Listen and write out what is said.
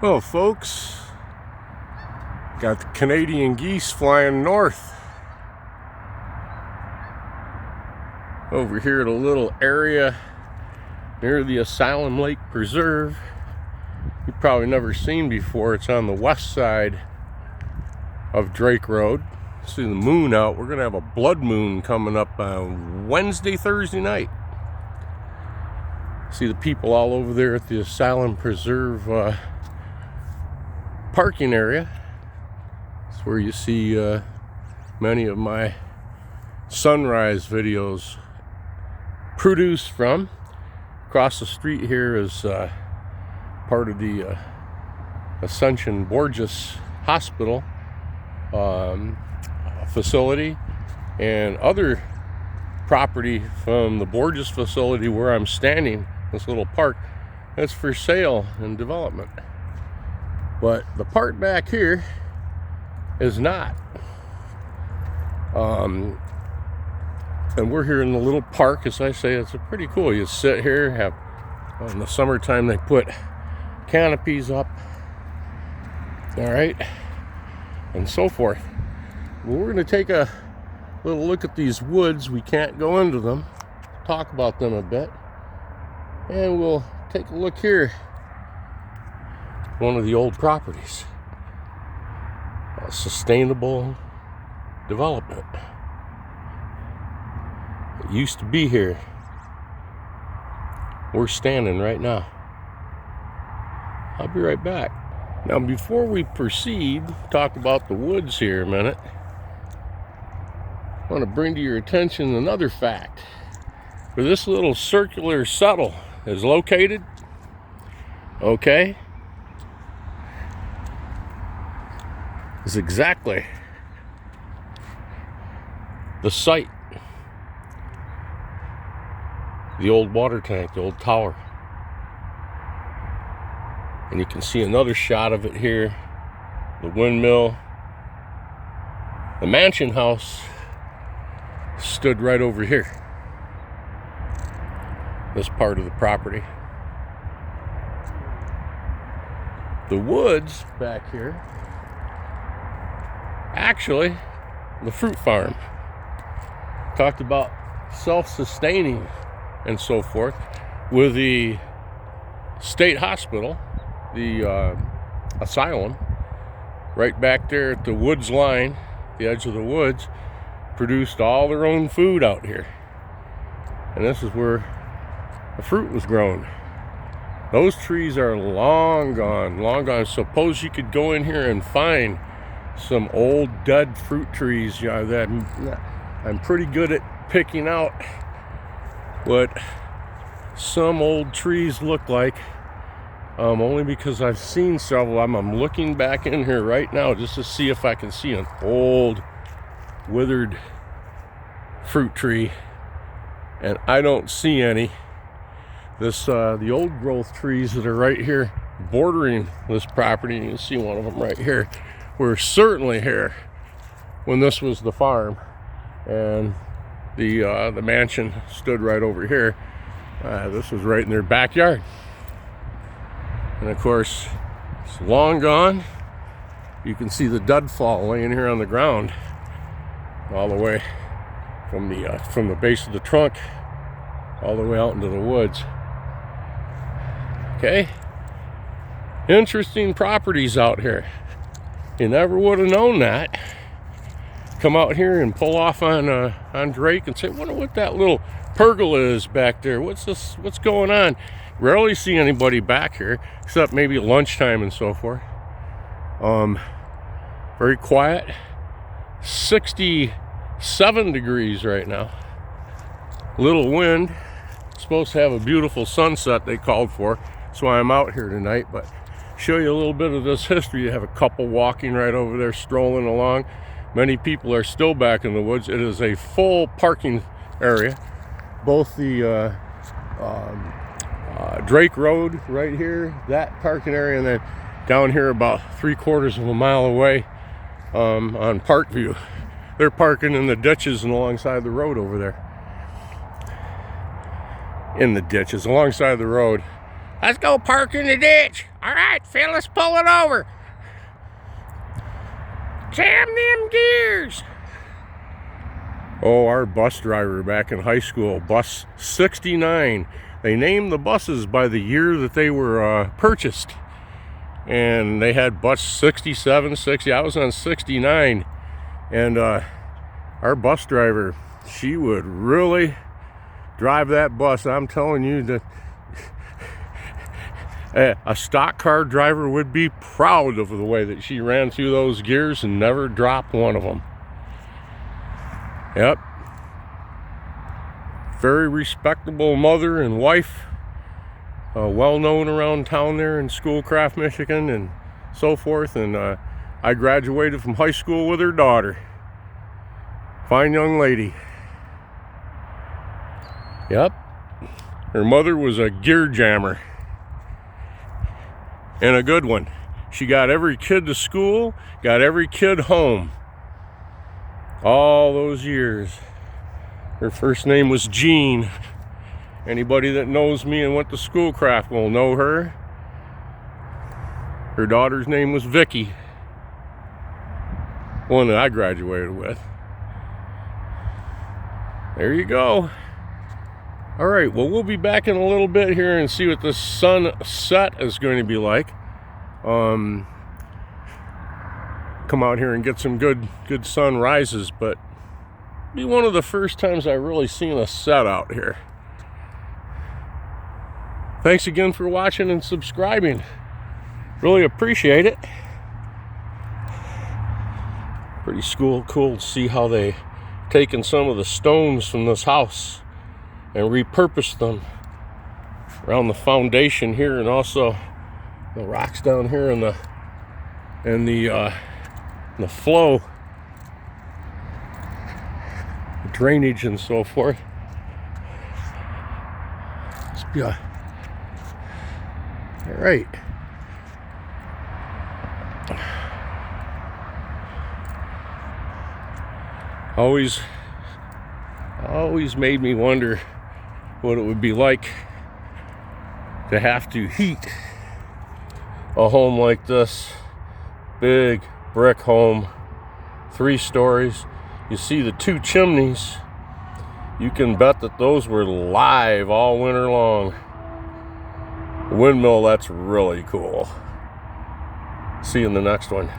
Well, folks, got the Canadian geese flying north. Over here at a little area near the Asylum Lake Preserve. You've probably never seen before. It's on the west side of Drake Road. See the moon out. We're gonna have a blood moon coming up on Wednesday, Thursday night. See the people all over there at the Asylum Preserve parking area. It's where you see many of my sunrise videos produced from. Across the street here is part of the Ascension Borges Hospital facility, and other property from the Borges facility where I'm standing, this little park, that's for sale and development. But the part back here is not. And we're here in the little park. As I say, it's pretty cool. You sit here, have, in the summertime they put canopies up, all right, and so forth. Well, we're going to take a little look at these woods. We can't go into them, talk about them a bit, and we'll take a look here. One of the old properties, sustainable development. It used to be here. We're standing right now. I'll be right back. Now, before we proceed, talk about the woods here a minute. I want to bring to your attention another fact. Where this little circular settle is located, okay, is exactly the site, the old water tank, the old tower. And you can see another shot of it here, the windmill. The mansion house stood right over here, this part of the property. The woods back here, actually, the fruit farm. Talked about self-sustaining and so forth with the state hospital, the asylum, right back there at the woods line, the edge of the woods, produced all their own food out here. And this is where the fruit was grown. Those trees are long gone, long gone. Suppose you could go in here and find some old dead fruit trees. Yeah, that I'm pretty good at picking out what some old trees look like, only because I've seen several of them. I'm looking back in here right now just to see if I can see an old withered fruit tree, and I don't see any. The old growth trees that are right here bordering this property, you can see one of them right here, were certainly here when this was the farm, and the mansion stood right over here. This was right in their backyard, and of course it's long gone. You can see the deadfall laying here on the ground, all the way from the base of the trunk all the way out into the woods. Okay, interesting properties out here. You never would have known that. Come out here and pull off on Drake and say, wonder what that little pergola is back there. What's this? What's going on? Rarely see anybody back here, except maybe at lunchtime and so forth. Very quiet. 67 degrees right now. Little wind. Supposed to have a beautiful sunset they called for. That's why I'm out here tonight. But show you a little bit of this history. You have a couple walking right over there, strolling along. Many people are still back in the woods. It is a full parking area. Both the Drake Road right here, that parking area, and then down here about 3/4 of a mile away on Parkview. They're parking in the ditches and alongside the road over there. In the ditches alongside the road. Let's go park in the ditch. All right, Phil, let's pull it over. Jam them gears. Oh, our bus driver back in high school, bus 69. They named the buses by the year that they were purchased. And they had bus 67, 60. I was on 69. And our bus driver, she would really drive that bus. I'm telling you that a stock car driver would be proud of the way that she ran through those gears and never dropped one of them. Yep. Very respectable mother and wife. Well known around town there in Schoolcraft, Michigan and so forth. And I graduated from high school with her daughter. Fine young lady. Yep. Her mother was a gear jammer. And a good one. She got every kid to school, got every kid home. All those years. Her first name was Jean. Anybody that knows me and went to Schoolcraft will know her. Her daughter's name was Vicky. One that I graduated with. There you go. All right, well, we'll be back in a little bit here and see what the sunset is going to be like. Come out here and get some good sunrises, but it'll be one of the first times I've really seen a set out here. Thanks again for watching and subscribing. Really appreciate it. Pretty cool to see how they taken some of the stones from this house and repurposed them around the foundation here, and also the rocks down here and the flow, the drainage and so forth. All right. Always made me wonder what it would be like to have to heat a home like this. Big brick home, 3 stories. You see the 2 chimneys. You can bet that those were live all winter long. The windmill, that's really cool. See you in the next one.